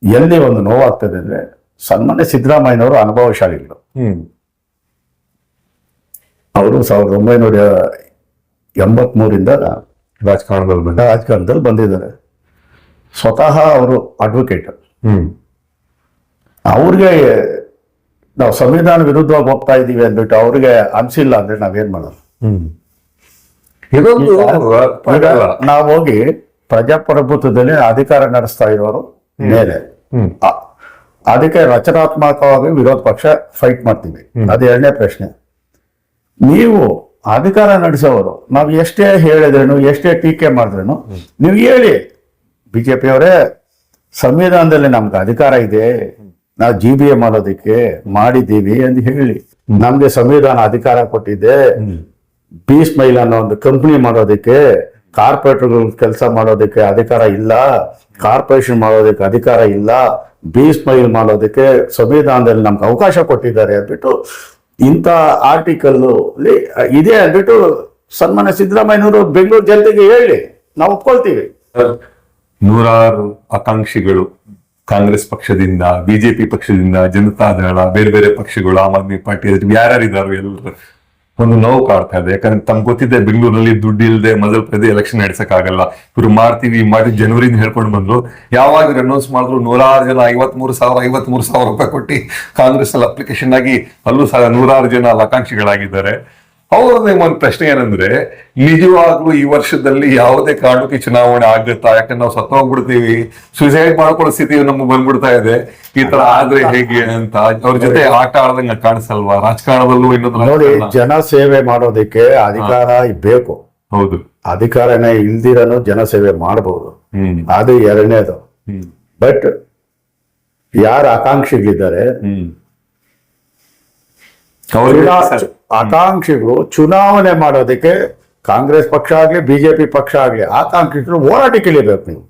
ಎಲ್ಲಿ ಒಂದು ನೋವಾಗ್ತದೆ ಅಂದ್ರೆ ಸನ್ಮಾನ್ಯ ಸಿದ್ದರಾಮಯ್ಯನವರು ಅನುಭವಶಾಲಿಗಳು. ಅವರು 1983ರಿಂದ ರಾಜಕಾರಣದಲ್ಲಿ ಬಂದಿದ್ದಾರೆ. ಸ್ವತಃ ಅವರು ಅಡ್ವೊಕೇಟ್. ಅವ್ರಿಗೆ ನಾವು ಸಂವಿಧಾನ ವಿರುದ್ಧವಾಗಿ ಹೋಗ್ತಾ ಇದೀವಿ ಅಂದ್ಬಿಟ್ಟು ಅವ್ರಿಗೆ ಅನ್ಸಿಲ್ಲ ಅಂದ್ರೆ ನಾವೇನ್ ಮಾಡೋದು? ನಾವು ಹೋಗಿ ಪ್ರಜಾಪ್ರಭುತ್ವದಲ್ಲಿ ಅಧಿಕಾರ ನಡೆಸ್ತಾ ಇರೋರು ಮೇಲೆ ಅದಕ್ಕೆ ರಚನಾತ್ಮಕವಾಗಿ ವಿರೋಧ ಪಕ್ಷ ಫೈಟ್ ಮಾಡ್ತೀವಿ. ಅದು 2ನೇ ಪ್ರಶ್ನೆ. ನೀವು ಅಧಿಕಾರ ನಡೆಸೋರು ನಾವು ಎಷ್ಟೇ ಹೇಳಿದ್ರೇನು ಎಷ್ಟೇ ಟೀಕೆ ಮಾಡಿದ್ರೇನು ನೀವು ಹೇಳಿ, ಬಿಜೆಪಿಯವರೇ ಸಂವಿಧಾನದಲ್ಲಿ ನಮ್ಗೆ ಅಧಿಕಾರ ಇದೆ, ನಾವು GBA ಮಾಡೋದಕ್ಕೆ ಮಾಡಿದ್ದೀವಿ ಅಂತ ಹೇಳಿ. ನಮ್ಗೆ ಸಂವಿಧಾನ ಅಧಿಕಾರ ಕೊಟ್ಟಿದೆ. B-Smile ಅನ್ನೋ ಒಂದು ಕಂಪನಿ ಮಾಡೋದಕ್ಕೆ, ಕಾರ್ಪೊರೇಟರ್ಗಳು ಕೆಲಸ ಮಾಡೋದಕ್ಕೆ ಅಧಿಕಾರ ಇಲ್ಲ, ಕಾರ್ಪೊರೇಷನ್ ಮಾಡೋದಕ್ಕೆ ಅಧಿಕಾರ ಇಲ್ಲ, B-Smile ಮಾಡೋದಕ್ಕೆ ಸಂವಿಧಾನದಲ್ಲಿ ನಮ್ಗೆ ಅವಕಾಶ ಕೊಟ್ಟಿದ್ದಾರೆ ಅಂದ್ಬಿಟ್ಟು ಇಂಥ ಆರ್ಟಿಕಲ್ ಇದೆ ಅಂದ್ಬಿಟ್ಟು ಸನ್ಮಾನ್ಯ ಸಿದ್ದರಾಮಯ್ಯನವರು ಬೆಂಗಳೂರು ಜನತೆಗೆ ಹೇಳಿ, ನಾವು ಒಪ್ಕೊಳ್ತೀವಿ. ನೂರಾರು ಆಕಾಂಕ್ಷಿಗಳು ಕಾಂಗ್ರೆಸ್ ಪಕ್ಷದಿಂದ, ಬಿಜೆಪಿ ಪಕ್ಷದಿಂದ, ಜನತಾದಳ, ಬೇರೆ ಬೇರೆ ಪಕ್ಷಗಳು, ಆಮ್ ಆದ್ಮಿ ಪಾರ್ಟಿ ಯಾರ್ಯಾರಿದಾರು ಎಲ್ಲರೂ ಒಂದು ನೋವು ಕಾಡ್ತಾ ಇದೆ. ಯಾಕಂದ್ರೆ ತಮ್ಗೆ ಗೊತ್ತಿದೆ ಬೆಂಗಳೂರಲ್ಲಿ ದುಡ್ಡು ಇಲ್ಲದೆ ಮೊದಲ ಪ್ರತಿ ಎಲೆಕ್ಷನ್ ನಡೆಸಕ್ ಆಗಲ್ಲ. ಇವ್ರು ಮಾಡ್ತೀವಿ ಜನವರಿಯಿಂದ ಹೇಳ್ಕೊಂಡು ಬಂದ್ರು. ಯಾವಾಗ ಅನೌನ್ಸ್ ಮಾಡಿದ್ರು 100 ಜನ 53,000 ರೂಪಾಯಿ ಕೊಟ್ಟು ಕಾಂಗ್ರೆಸ್ ಅಲ್ಲಿ ಅಪ್ಲಿಕೇಶನ್ ಆಗಿ ಅಲ್ಲೂ 100 ಜನ ಆಕಾಂಕ್ಷಿಗಳಾಗಿದ್ದಾರೆ. ಅವ್ರದ್ದೇ ಒಂದು ಪ್ರಶ್ನೆ ಏನಂದ್ರೆ, ನಿಜವಾಗ್ಲೂ ಈ ವರ್ಷದಲ್ಲಿ ಯಾವುದೇ ಕಾರಣಕ್ಕೆ ಚುನಾವಣೆ ಆಗುತ್ತಾ? ಯಾಕಂದ್ರೆ ನಾವು ಸತ್ತೋಗ್ಬಿಡ್ತೀವಿ, ಸುಸೈಡ್ ಮಾಡ್ಕೊಳ್ಳೋ ಸ್ಥಿತಿ ನಮ್ಗೆ ಬಂದ್ಬಿಡ್ತಾ ಇದೆ, ಈ ತರ ಆದ್ರೆ ಹೇಗೆ ಅಂತ ಅವ್ರ ಜೊತೆ ಆಟ ಆಡ್ದಂಗ ಕಾಣಿಸಲ್ವಾ? ರಾಜಕಾರಣದಲ್ಲೂ ಇನ್ನೊಂದು ನೋಡಿ, ಜನ ಸೇವೆ ಮಾಡೋದಕ್ಕೆ ಅಧಿಕಾರ ಬೇಕು. ಹೌದು, ಅಧಿಕಾರನೇ ಇಲ್ದಿರನು ಜನಸೇವೆ ಮಾಡಬಹುದು. ಅದು ಎರಡನೇದು. ಬಟ್ ಯಾರ ಆಕಾಂಕ್ಷಿಗಳಿದ್ದಾರೆ, ಆಕಾಂಕ್ಷಿಗಳು ಚುನಾವಣೆ ಮಾಡೋದಕ್ಕೆ ಕಾಂಗ್ರೆಸ್ ಪಕ್ಷ ಆಗ್ಲಿ ಬಿಜೆಪಿ ಪಕ್ಷ ಆಗ್ಲಿ ಆಕಾಂಕ್ಷಿಗಳು ಹೋರಾಟಕ್ಕೆ ಇಳಿಬೇಕು. ನೀವು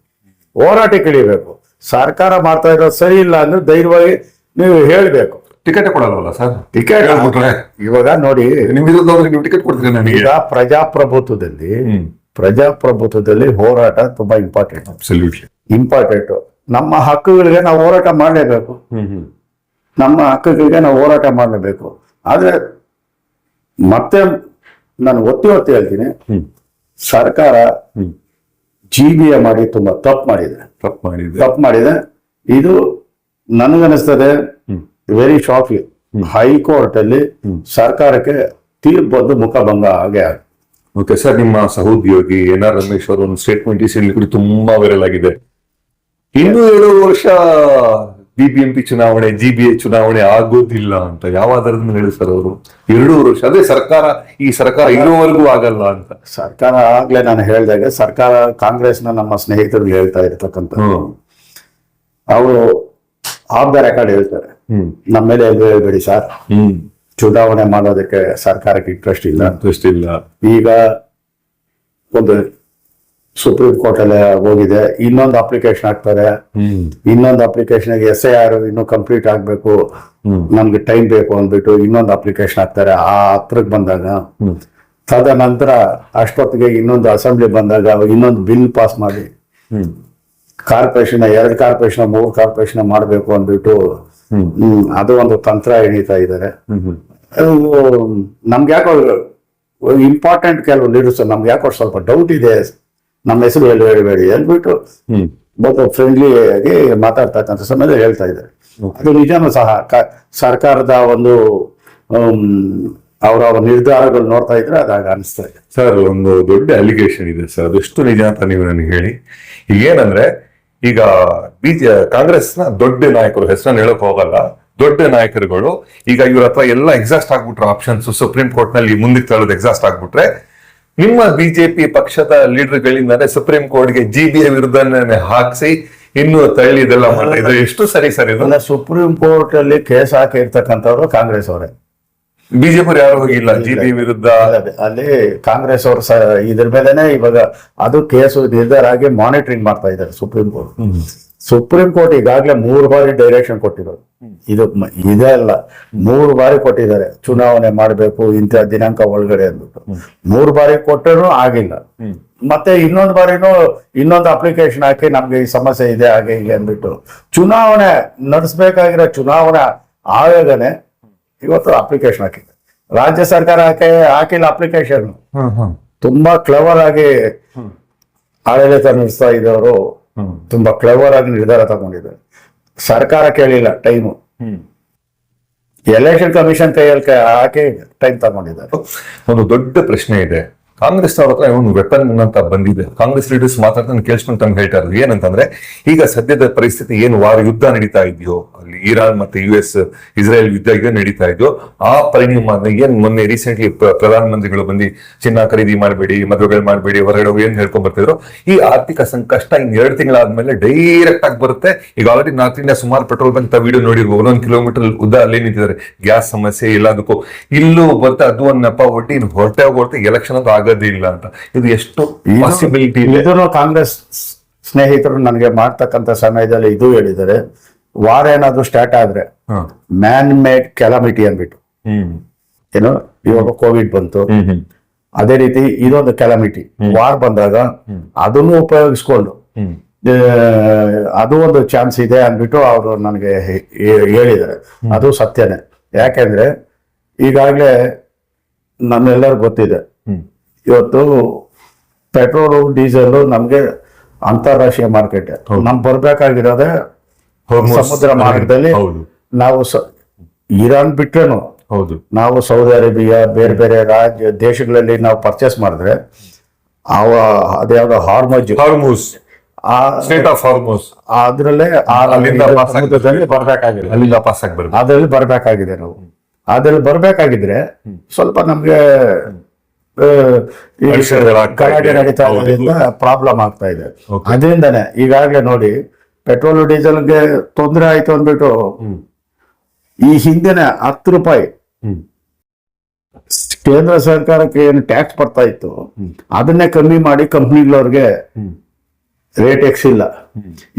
ಹೋರಾಟಕ್ಕೆ ಇಳಿಬೇಕು. ಸರ್ಕಾರ ಮಾಡ್ತಾ ಇರೋದು ಸರಿ ಇಲ್ಲ ಅಂದ್ರೆ ಧೈರ್ಯವಾಗಿ ನೀವು ಹೇಳ್ಬೇಕು. Ticket ಕೊಡಲ್ವಲ್ಲ sir? ಟಿಕೆಟ್ ಇವಾಗ ನೋಡಿ, ನೀವು ಟಿಕೆಟ್ ಕೊಡ್ತೀರಿ ನನಗೆ. ಈಗ ಪ್ರಜಾಪ್ರಭುತ್ವದಲ್ಲಿ ಹೋರಾಟ ತುಂಬಾ ಇಂಪಾರ್ಟೆಂಟ್. ಇಂಪಾರ್ಟೆಂಟ್. ನಮ್ಮ ಹಕ್ಕುಗಳಿಗೆ ನಾವು ಹೋರಾಟ ಮಾಡಲೇಬೇಕು. ನಮ್ಮ ಹಕ್ಕುಗಳಿಗೆ ನಾವು ಹೋರಾಟ ಮಾಡಲೇಬೇಕು. ಆದ್ರೆ ಮತ್ತೆ ನಾನು ಒತ್ತಿ ಹೇಳ್ತೀನಿ, ಸರ್ಕಾರ GBA ಮಾಡಿ ತುಂಬಾ ತಪ್ಪು ಮಾಡಿದೆ. ಇದು ನನಗನ್ನಿಸ್ತದೆ ವೆರಿ ಶಾಕಿಂಗ್. ಹೈಕೋರ್ಟ್ ಅಲ್ಲಿ ಸರ್ಕಾರಕ್ಕೆ ತೀರ್ಪು ಬಂದು ಮುಖಭಂಗ ಆಗೇ ಓಕೆ ಸರ್, ನಿಮ್ಮ ಸಹೋದ್ಯೋಗಿ NR ರಮೇಶ್ ಅವರು ಒಂದು ಸ್ಟೇಟ್ಮೆಂಟ್ ಕೂಡ ತುಂಬಾ ವೈರಲ್ ಆಗಿದೆ. ಇನ್ನು 7 ವರ್ಷ BBMP ಚುನಾವಣೆ, GBA ಚುನಾವಣೆ ಆಗೋದಿಲ್ಲ ಅಂತ. ಯಾವ ಆಧಾರದ ಮೇಲೆ ಹೇಳಿ ಸರ್ ಅವರು? 2 ವರ್ಷ ಅದೇ ಈ ಸರ್ಕಾರ ಇರೋವರೆಗೂ ಆಗಲ್ಲ ಅಂತ. ಸರ್ಕಾರ ಆಗ್ಲೇ ನಾನು ಹೇಳ್ದಾಗ, ಸರ್ಕಾರ ಕಾಂಗ್ರೆಸ್ನ ನಮ್ಮ ಸ್ನೇಹಿತರು ಹೇಳ್ತಾ ಇರ್ತಕ್ಕಂಥ, ಅವರು ಆಫ್ ದ ರೆಕಾರ್ಡ್ ಹೇಳ್ತಾರೆ, ನಮ್ಮ ಮೇಲೆ ಎಲ್ಲೂ ಹೇಳ್ಬೇಡಿ ಸರ್, ಚುನಾವಣೆ ಮಾಡೋದಕ್ಕೆ ಸರ್ಕಾರಕ್ಕೆ ಇಂಟ್ರೆಸ್ಟ್ ಇಲ್ಲ. ಈಗ ಒಂದು ಸುಪ್ರೀಂ ಕೋರ್ಟ್ ಅಲ್ಲೇ ಹೋಗಿದೆ, ಇನ್ನೊಂದು ಅಪ್ಲಿಕೇಶನ್ ಹಾಕ್ತಾರೆ. ಇನ್ನೊಂದು ಅಪ್ಲಿಕೇಶನ್ SIR ಇನ್ನು ಕಂಪ್ಲೀಟ್ ಆಗ್ಬೇಕು, ನಮ್ಗೆ ಟೈಮ್ ಬೇಕು ಅಂದ್ಬಿಟ್ಟು ಇನ್ನೊಂದು ಅಪ್ಲಿಕೇಶನ್ ಹಾಕ್ತಾರೆ. ಆ ಹತ್ರಕ್ಕೆ ಬಂದಾಗ ತದನಂತರ ಅಷ್ಟೊತ್ತಿಗೆ ಇನ್ನೊಂದು ಅಸೆಂಬ್ಲಿ ಬಂದಾಗ ಇನ್ನೊಂದು ಬಿಲ್ ಪಾಸ್ ಮಾಡಿ ಕಾರ್ಪೊರೇಷನ್ 2 ಕಾರ್ಪೊರೇಷನ್ 3 ಕಾರ್ಪೊರೇಷನ್ ಮಾಡಬೇಕು ಅಂದ್ಬಿಟ್ಟು ಅದು ಒಂದು ತಂತ್ರ ಎಣಿತಾ ಇದ್ದಾರೆ. ನಮ್ಗೆ ಯಾಕೋ ಇಂಪಾರ್ಟೆಂಟ್ ಕೆಲವು ಲೀಡರ್ಸ್ ನಮ್ಗೆ ಯಾಕೋ ಸ್ವಲ್ಪ ಡೌಟ್ ಇದೆ, ನಮ್ಮ ಹೆಸರು ಹೇಳಬೇಡಿ ಅಂದ್ಬಿಟ್ಟು ಬಹು ಫ್ರೆಂಡ್ಲಿ ಆಗಿ ಮಾತಾಡ್ತಕ್ಕಂಥ ಸಮಯದಲ್ಲಿ ಹೇಳ್ತಾ ಇದ್ದಾರೆ. ಅದು ನಿಜನೂ ಸಹ. ಸರ್ಕಾರದ ಒಂದು ಅವರ ನಿರ್ಧಾರಗಳು ನೋಡ್ತಾ ಇದ್ರೆ ಅದಾಗ ಅನಿಸ್ತಾ ಇದೆ. ಸರ್, ಒಂದು ದೊಡ್ಡ ಅಲಿಗೇಷನ್ ಇದೆ ಸರ್, ಅದೆಷ್ಟು ನಿಜ ಅಂತ ನೀವು ನನಗೆ ಹೇಳಿ. ಈಗ ಏನಂದ್ರೆ, ಈಗ ಕಾಂಗ್ರೆಸ್ನ ದೊಡ್ಡ ನಾಯಕರು, ಹೆಸರನ್ನು ಹೇಳಕ್ ಹೋಗಲ್ಲ, ದೊಡ್ಡ ನಾಯಕರುಗಳು ಈಗ ಇವ್ರ ಹತ್ರ ಎಲ್ಲ ಎಕ್ಸಾಸ್ಟ್ ಆಗ್ಬಿಟ್ರೆ, ಆಪ್ಷನ್ಸ್ ಸುಪ್ರೀಂ ಕೋರ್ಟ್ ನಲ್ಲಿ ಮುಂದಕ್ಕೆ ತಳ್ಳೋದು ಎಕ್ಸಾಸ್ಟ್ ಆಗ್ಬಿಟ್ರೆ, ನಿಮ್ಮ ಬಿಜೆಪಿ ಪಕ್ಷದ ಲೀಡರ್ಗಳಿಂದಾನೆ ಸುಪ್ರೀಂ ಕೋರ್ಟ್ಗೆ GBA ವಿರುದ್ಧನೇ ಹಾಕಿಸಿ ಇನ್ನು ತಳ್ಳಿ ಇದೆಲ್ಲ ಮಾಡ್ತಾ ಇದ್ರೆ ಎಷ್ಟು ಸರಿ ಸರ್? ಇದು ಸುಪ್ರೀಂ ಕೋರ್ಟ್ ಅಲ್ಲಿ ಕೇಸ್ ಹಾಕಿರ್ತಕ್ಕಂಥವ್ರು ಕಾಂಗ್ರೆಸ್ ಅವರೇ, ಬಿಜೆಪಿ ಯಾರು ಹೋಗಿಲ್ಲ GBA ವಿರುದ್ಧ. ಅಲ್ಲಿ ಕಾಂಗ್ರೆಸ್ ಅವರು ಇದ್ರ ಮೇಲೆನೆ ಇವಾಗ ಅದು ಕೇಸು ನಿರ್ಧಾರ ಆಗಿ ಮಾನಿಟರಿಂಗ್ ಮಾಡ್ತಾ ಇದ್ದಾರೆ ಸುಪ್ರೀಂ ಕೋರ್ಟ್. ಸುಪ್ರೀಂ ಕೋರ್ಟ್ ಈಗಾಗಲೇ 3 ಬಾರಿ ಡೈರೆಕ್ಷನ್ ಕೊಟ್ಟಿರೋದು. ಇದೇ ಅಲ್ಲ, 3 ಬಾರಿ ಕೊಟ್ಟಿದ್ದಾರೆ, ಚುನಾವಣೆ ಮಾಡಬೇಕು ಇಂಥ ದಿನಾಂಕ ಒಳಗಡೆ ಅಂದ್ಬಿಟ್ಟು. 3 ಬಾರಿ ಕೊಟ್ಟರು ಆಗಿಲ್ಲ. ಮತ್ತೆ ಇನ್ನೊಂದು ಬಾರಿನೂ ಇನ್ನೊಂದು ಅಪ್ಲಿಕೇಶನ್ ಹಾಕಿ ನಮ್ಗೆ ಈ ಸಮಸ್ಯೆ ಇದೆ ಹಾಗೆ ಹೀಗೆ ಅಂದ್ಬಿಟ್ಟು ಚುನಾವಣೆ ನಡೆಸಬೇಕಾಗಿರೋ ಚುನಾವಣಾ ಆಯೋಗನೇ ಇವತ್ತು ಅಪ್ಲಿಕೇಶನ್ ಹಾಕಿದೆ. ರಾಜ್ಯ ಸರ್ಕಾರ ಹಾಕಿಲ್ಲ ಅಪ್ಲಿಕೇಶನ್. ತುಂಬಾ ಕ್ಲೆವರ್ ಆಗಿ ಆಡಳಿತ ನಡೆಸ್ತಾ ಇದ್ದವರು ತುಂಬಾ ಕ್ಲೆವರ್ ಆಗಿ ನಿರ್ಧಾರ ತಗೊಂಡಿದ್ದಾರೆ. ಸರ್ಕಾರ ಕೇಳಿಲ್ಲ ಟೈಮು, ಎಲೆಕ್ಷನ್ ಕಮಿಷನ್ ಕೈಯಲ್ಲಿ ಹಾಕಿ ಟೈಮ್ ತಗೊಂಡಿದ್ದಾರೆ. ಒಂದು ದೊಡ್ಡ ಪ್ರಶ್ನೆ ಇದೆ, ಕಾಂಗ್ರೆಸ್ ಅವ್ರ ಹತ್ರ ಒಂದು ವೆಪನ್ ಅಂತ ಬಂದಿದೆ. ಕಾಂಗ್ರೆಸ್ ಲೀಡರ್ಸ್ ಮಾತಾಡ್ತಾ ಕೇಳಿಸ್ಕೊಂಡು ತಂದು ಹೇಳ್ತಾ ಇರೋದು ಏನಂತಂದ್ರೆ, ಈಗ ಸದ್ಯದ ಪರಿಸ್ಥಿತಿ ಏನು ವಾರ ಯುದ್ಧ ನಡೀತಾ ಇದೆಯೋ, ಅಲ್ಲಿ ಇರಾನ್ ಮತ್ತೆ US ಇಸ್ರೇಲ್ ಯುದ್ಧ ಈಗ ನಡೀತಾ ಇದೆಯೋ, ಆ ಪರಿಣಾಮ ಏನ್ ಮೊನ್ನೆ ರೀಸೆಂಟ್ಲಿ ಪ್ರಧಾನಮಂತ್ರಿಗಳು ಬಂದು ಚಿನ್ನ ಖರೀದಿ ಮಾಡಬೇಡಿ, ಮದುವೆಗಳು ಮಾಡಬೇಡಿ, ಹೊರಗಡೆ ಏನ್ ಹೇಳ್ಕೊಂಡ್ ಬರ್ತಿದ್ರು, ಈ ಆರ್ಥಿಕ ಸಂಕಷ್ಟ ಇನ್ 2 ತಿಂಗಳಾದ್ಮೇಲೆ ಡೈರೆಕ್ಟ್ ಆಗಿ ಬರುತ್ತೆ. ಈಗ ಆಲ್ರೆಡಿ ನಾರ್ತ್ ಇಂಡಿಯಾ ಸುಮಾರು ಪೆಟ್ರೋಲ್ ಬಂಕ್ ವಿಡಿಯೋ ನೋಡಿರ್ಬೋದು, 1 ಕಿಲೋಮೀಟರ್ ಉದ್ದ ಅಲ್ಲೇ ನಿಂತಿದ್ದಾರೆ. ಗ್ಯಾಸ್ ಸಮಸ್ಯೆ ಎಲ್ಲದಕ್ಕೂ ಇಲ್ಲೂ ಬರುತ್ತೆ, ಅದು ಒಂದು ನೆಪ ಒಟ್ಟಿ ಹೊರಟೆ ಎಲೆಕ್ಷನ್ ಅಂತ ಆಗೋದಿಲ್ಲ ಅಂತ. ಇದು ಎಷ್ಟು ಪಾಸಿಬಿಲಿಟಿ ಇದೆ? ಇದನ್ನು ಕಾಂಗ್ರೆಸ್ ಸ್ನೇಹಿತರು ನನಗೆ ಮಾಡ್ತಕ್ಕಂಥ ಸಮಯದಲ್ಲಿ ಇದು ಹೇಳಿದ್ದಾರೆ, ವಾರ ಏನಾದ್ರು ಸ್ಟಾರ್ಟ್ ಆದ್ರೆ ಮ್ಯಾನ್ ಮೇಡ್ ಕೆಲಾಮಿಟಿ ಅಂದ್ಬಿಟ್ಟು. ಏನು, ಇವಾಗ ಕೋವಿಡ್ ಬಂತು, ಅದೇ ರೀತಿ ಇದೊಂದು ಕೆಲಾಮಿಟಿ. ವಾರ್ ಬಂದಾಗ ಅದನ್ನು ಉಪಯೋಗಿಸ್ಕೊಂಡು ಅದು ಒಂದು ಚಾನ್ಸ್ ಇದೆ ಅಂದ್ಬಿಟ್ಟು ಅವರು ನನಗೆ ಹೇಳಿದ್ದಾರೆ. ಅದು ಸತ್ಯನೇ. ಯಾಕೆಂದ್ರೆ ಈಗಾಗಲೇ ನಮ್ಮೆಲ್ಲರಿಗೂ ಗೊತ್ತಿದೆ, ಇವತ್ತು ಪೆಟ್ರೋಲು ಡೀಸೆಲ್ ನಮ್ಗೆ ಅಂತಾರಾಷ್ಟ್ರೀಯ ಮಾರ್ಕೆಟ್. ನಮ್ ಬರ್ಬೇಕಾಗಿರೋದೇ ಸಮುದ್ರ ಮಾರ್ಗದಲ್ಲಿ. ನಾವು ಇರಾನ್ ಬಿಟ್ರೇನು ಹೌದು. ನಾವು ಸೌದಿ ಅರೇಬಿಯಾ ಬೇರೆ ಬೇರೆ ದೇಶಗಳಲ್ಲಿ ನಾವು ಪರ್ಚೇಸ್ ಮಾಡಿದ್ರೆ ಅದ್ಯಾವ್ದೋ ಹಾರ್ಮೋಸ್ ಆ ಸ್ಟೇಟ್ ಆಫ್ ಹಾರ್ಮೋಸ್ ಅದ್ರಲ್ಲೇ ಅಲ್ಲಿಂದ pass ಸಮುದ್ರದಲ್ಲಿ ಬರ್ಬೇಕಾಗಿದೆ, ಅಲ್ಲಿಂದ ಪಾಸ್ ಆಗಿ ಬರ್ಬೇಕು. ಅದ್ರಲ್ಲಿ ಬರ್ಬೇಕಾಗಿದೆ. ನಾವು ಅದ್ರಲ್ಲಿ ಬರ್ಬೇಕಾಗಿದ್ರೆ ಸ್ವಲ್ಪ ನಮ್ಗೆ ಈ ಗಲಾಟೆ ನಡೀತಾ ಇರೋದ್ರಿಂದ ಪ್ರಾಬ್ಲಮ್ ಆಗ್ತಾ ಇದೆ. ಅದರಿಂದನೇ ಈಗಾಗಲೇ ನೋಡಿ ಪೆಟ್ರೋಲ್ ಡೀಸೆಲ್ಗೆ ತೊಂದರೆ ಆಯ್ತು ಅಂದ್ಬಿಟ್ಟು ಈ ಹಿಂದೆನೆ 10 ರೂಪಾಯಿ ಕೇಂದ್ರ ಸರ್ಕಾರಕ್ಕೆ ಏನು ಟ್ಯಾಕ್ಸ್ ಬರ್ತಾ ಇತ್ತು ಅದನ್ನೇ ಕಮ್ಮಿ ಮಾಡಿ ಕಂಪ್ನಿಗಳವ್ರಿಗೆ ರೇಟ್ ಎಕ್ಸ್ ಇಲ್ಲ.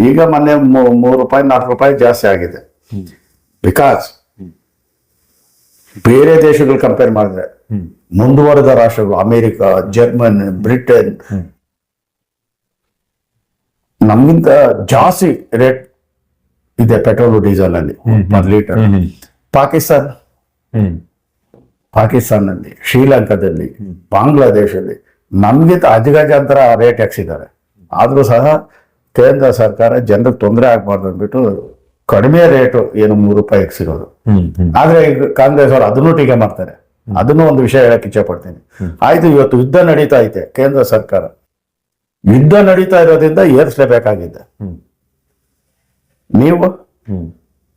ಈಗ ಮೊನ್ನೆ 3 ರೂಪಾಯಿ 4 ರೂಪಾಯಿ ಜಾಸ್ತಿ ಆಗಿದೆ. ಬಿಕಾಸ್ ಬೇರೆ ದೇಶಗಳು ಕಂಪೇರ್ ಮಾಡಿದ್ರೆ ಮುಂದುವರೆದ ರಾಷ್ಟ್ರಗಳು ಅಮೆರಿಕ, ಜರ್ಮನ್, ಬ್ರಿಟನ್ ನಮ್ಗಿಂತ ಜಾಸ್ತಿ ರೇಟ್ ಇದೆ ಪೆಟ್ರೋಲ್ ಡೀಸೆಲ್ ಅಲ್ಲಿ ಪರ್ ಲೀಟರ್. ಪಾಕಿಸ್ತಾನಲ್ಲಿ, ಶ್ರೀಲಂಕಾದಲ್ಲಿ, ಬಾಂಗ್ಲಾದೇಶದಲ್ಲಿ ನಮ್ಗಿಂತ ಅಜಗಜಾಂತರ ರೇಟ್ ಹಾಕ್ಸಿದ್ದಾರೆ. ಆದ್ರೂ ಸಹ ಕೇಂದ್ರ ಸರ್ಕಾರ ಜನರಿಗೆ ತೊಂದರೆ ಆಗ್ಬಾರ್ದು ಅಂದ್ಬಿಟ್ಟು ಕಡಿಮೆ ರೇಟು ಏನು 3 ರೂಪಾಯಿ ಹಾಕ್ಸಿರೋದು. ಆದ್ರೆ ಈಗ ಕಾಂಗ್ರೆಸ್ ಅವರು ಅದನ್ನು ಟೀಕೆ ಮಾಡ್ತಾರೆ. ಅದನ್ನು ಒಂದು ವಿಷಯ ಹೇಳಕ್ ಇಚ್ಛೆ ಪಡ್ತೀನಿ. ಆಯ್ತು, ಇವತ್ತು ಯುದ್ಧ ನಡೀತಾ ಐತೆ, ಕೇಂದ್ರ ಸರ್ಕಾರ ಯುದ್ಧ ನಡೀತಾ ಇರೋದ್ರಿಂದ ಏರ್ಸ್ಲೇಬೇಕಾಗಿದೆ. ನೀವು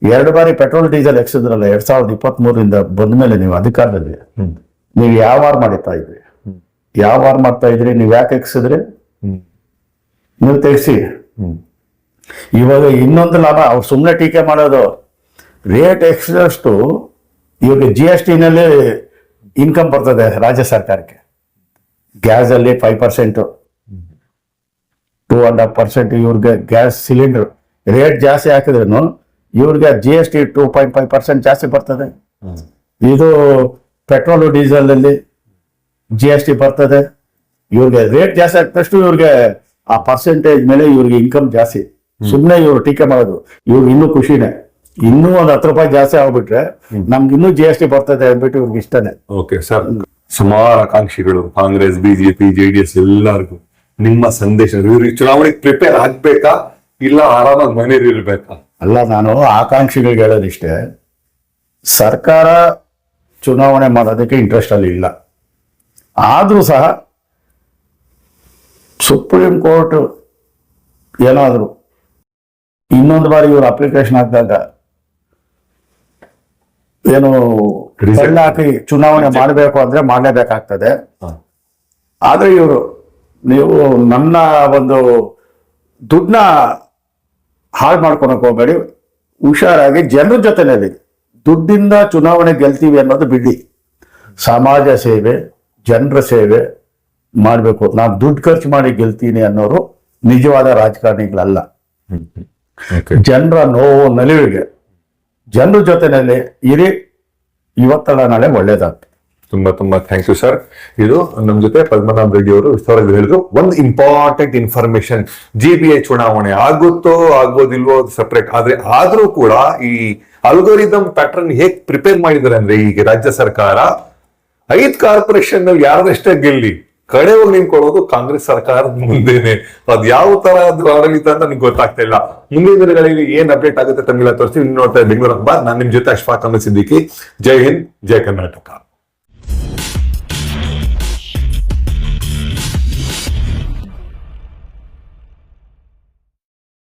2 ಬಾರಿ ಪೆಟ್ರೋಲ್ ಡೀಸೆಲ್ ಎಕ್ಸಿದ್ರಲ್ಲ 2023ರಿಂದ ಬಂದ್ಮೇಲೆ ನೀವು ಅಧಿಕಾರದಲ್ಲಿ ನೀವು ಯಾವ ವಾರ ಮಾಡ್ತಾ ಇದ್ರಿ? ಯಾವ ವಾರ ಮಾಡ್ತಾ ಇದ್ರಿ? ನೀವು ಯಾಕೆ ಎಕ್ಸಿದ್ರಿ? ನೀವು ತೆಗ್ಸಿ. ಇವಾಗ ಇನ್ನೊಂದು ಲಾಭ ಅವ್ರು ಸುಮ್ಮನೆ ಟೀಕೆ ಮಾಡೋದು, ರೇಟ್ ಎಕ್ಸಿದಷ್ಟು ಇವಾಗ GST ನಲ್ಲಿ ಇನ್ಕಮ್ ಬರ್ತದೆ ರಾಜ್ಯ ಸರ್ಕಾರಕ್ಕೆ. ಗ್ಯಾಸ್ ಅಲ್ಲಿ 5%, 2.5% ಇವ್ರಿಗೆ ಗ್ಯಾಸ್ ಸಿಲಿಂಡರ್ ರೇಟ್ ಜಾಸ್ತಿ ಹಾಕಿದ್ರು ಇವ್ರಿಗೆ GST 2.5% ಜಾಸ್ತಿ ಬರ್ತದೆ. ಇದು ಪೆಟ್ರೋಲ್ ಡೀಸೆಲ್ ಅಲ್ಲಿ GST ಬರ್ತದೆ. ಇವ್ರಿಗೆ ರೇಟ್ ಜಾಸ್ತಿ ಆಗ್ತಷ್ಟು ಇವ್ರಿಗೆ ಆ ಪರ್ಸೆಂಟೇಜ್ ಮೇಲೆ ಇವ್ರಿಗೆ ಇನ್ಕಮ್ ಜಾಸ್ತಿ. ಸುಮ್ಮನೆ ಇವ್ರು ಟೀಕೆ ಮಾಡೋದು, ಇವ್ರಿಗೆ ಇನ್ನೂ ಖುಷಿನೇ. ಇನ್ನೂ ಒಂದು 10 ರೂಪಾಯಿ ಜಾಸ್ತಿ ಆಗ್ಬಿಟ್ರೆ ನಮ್ಗೆ ಇನ್ನೂ GST ಬರ್ತದೆ ಅಂದ್ಬಿಟ್ಟು ಇವ್ರಿಗೆ ಇಷ್ಟನೇ. ಓಕೆ ಸರ್, ಸುಮಾರು ಆಕಾಂಕ್ಷಿಗಳು ಕಾಂಗ್ರೆಸ್, BJP, JDS ಎಲ್ಲರಿಗೂ ನಿಮ್ಮ ಸಂದೇಶ, ಇವ್ರಿಗೆ ಚುನಾವಣೆಗೆ ಪ್ರಿಪೇರ್ ಆಗ್ಬೇಕಾ ಇಲ್ಲ ಆರಾಮಾಗಿ ಮನೇಲಿ ಇರ್ಬೇಕಾ? ಅಲ್ಲ, ನಾನು ಆಕಾಂಕ್ಷಿಗಳಿಗೆ ಹೇಳೋದಿಷ್ಟೇ, ಸರ್ಕಾರ ಚುನಾವಣೆ ಮಾಡೋದಕ್ಕೆ ಇಂಟ್ರೆಸ್ಟ್ ಅಲ್ಲಿ ಇಲ್ಲ. ಆದ್ರೂ ಸಹ ಸುಪ್ರೀಂ ಕೋರ್ಟ್ ಏನಾದ್ರು ಇನ್ನೊಂದು ಬಾರಿ ಇವ್ರು ಅಪ್ಲಿಕೇಶನ್ ಹಾಕಿದಾಗ ಏನು ಹಾಕಿ ಚುನಾವಣೆ ಮಾಡಬೇಕು ಅಂದ್ರೆ ಮಾಡಲೇಬೇಕಾಗ್ತದೆ. ಆದ್ರೆ ನೀವು ನನ್ನ ಒಂದು ದುಡ್ಡನ್ನ ಹಾಳು ಮಾಡ್ಕೊಳಕ್ ಹೋಗ್ಬೇಡಿ, ಹುಷಾರಾಗಿ ಜನರ ಜೊತೆನಲ್ಲಿ ದುಡ್ಡಿಂದ ಚುನಾವಣೆ ಗೆಲ್ತೀವಿ ಅನ್ನೋದು ಬಿಡಿ. ಸಮಾಜ ಸೇವೆ, ಜನರ ಸೇವೆ ಮಾಡಬೇಕು. ನಾನು ದುಡ್ಡು ಖರ್ಚು ಮಾಡಿ ಗೆಲ್ತೀನಿ ಅನ್ನೋರು ನಿಜವಾದ ರಾಜಕಾರಣಿಗಳಲ್ಲ. ಜನರ ನೋವು ನಲಿವಿಗೆ ಜನರ ಜೊತೆನಲ್ಲಿ ಇರಿ, ಇವತ್ತಲ್ಲ ನಾಳೆ ಒಳ್ಳೇದಾಗ್ತದೆ. ತುಂಬಾ ಥ್ಯಾಂಕ್ ಯು ಸರ್. ಇದು ನಮ್ ಜೊತೆ ಪದ್ಮನಾಭ ರೆಡ್ಡಿ ಅವರು ವಿಸ್ತಾರವಾಗಿ ಹೇಳಿದ್ರು. ಒಂದು ಇಂಪಾರ್ಟೆಂಟ್ ಇನ್ಫಾರ್ಮೇಶನ್, GBI ಚುನಾವಣೆ ಆಗುತ್ತೋ ಆಗೋದಿಲ್ವೋ ಅದು ಸಪ್ರೇಟ್, ಆದ್ರೆ ಆದ್ರೂ ಕೂಡ ಈ ಅಲ್ಗೋರಿದಮ್ ಪ್ಯಾಟರ್ನ್ ಹೇಗ್ ಪ್ರಿಪೇರ್ ಮಾಡಿದ್ದಾರೆ ಅಂದ್ರೆ, ಈಗ ರಾಜ್ಯ ಸರ್ಕಾರ 5 ಕಾರ್ಪೊರೇಷನ್ ನಲ್ಲಿ ಯಾರದಷ್ಟೇ ಗೆಲ್ಲಿ ಕಡೆ ಹೋಗಿ ನಿಂತ್ಕೊಳ್ಳೋದು ಕಾಂಗ್ರೆಸ್ ಸರ್ಕಾರದ ಮುಂದೆನೆ. ಅದ್ ಯಾವ ತರ ಆಡಳಿತ ಅಂತ ನನಗೆ ಗೊತ್ತಾಗ್ತಾ ಇಲ್ಲ. ಮುಂದಿನ ದಿನಗಳಲ್ಲಿ ಏನ್ ಅಪ್ಡೇಟ್ ಆಗುತ್ತೆ ತಮಿಳ ತೋರಿಸ್ತೀವಿ. ನೋಡ್ತಾ ಬೆಂಗಳೂರು ಅಖಬಾರ್. ನಾನು ನಿಮ್ ಜೊತೆ ಅಶ್ಫಾಕ್ ಅಹಮದ್ ಸಿದ್ದಿಕಿ. ಜೈ ಹಿಂದ್, ಜೈ ಕರ್ನಾಟಕ.